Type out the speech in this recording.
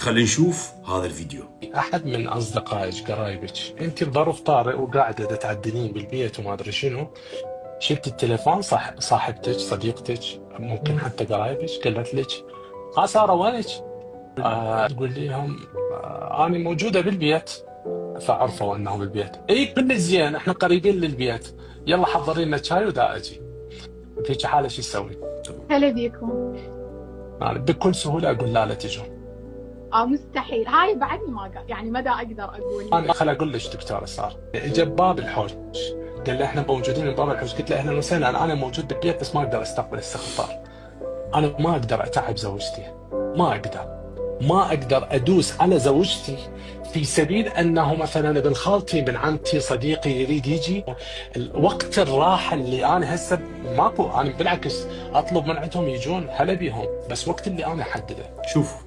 خلينا نشوف هذا الفيديو. احد من اصدقائك قرايبك انت بظرف طارئ وقاعده تعدلين بالبيت وما ادري شنو، شلت التليفون، صاحبتك صديقتك ممكن حتى قرايبك قالت لك ساره وينك؟ تقول لهم انا موجوده بالبيت، فعرفوا انه بالبيت. اي كل زين، احنا قريبين للبيت، يلا حضري لنا شاي ودا اجي. في حاله شو اسوي؟ هلا بيكم. يعني بكل سهوله اقول لا تجون. مستحيل، هاي بعدني ما يعني مدى اقدر اقول. انا خل اقول لك دكتور صار اجى باب الحوش، قال لي احنا موجودين بباب الحوش. قلت له اهلا وسهلا، انا موجود بالبيت بس ما اقدر استقبل استغفار. انا ما اقدر اتعب زوجتي، ما اقدر ادوس على زوجتي في سبيل انه مثلا ابن خالتي ابن عمتي صديقي يريد يجي. وقت الراحه اللي انا هسه ماكو، انا بالعكس اطلب من عندهم يجون هلا بيهم، بس وقت اللي انا احدده. شوف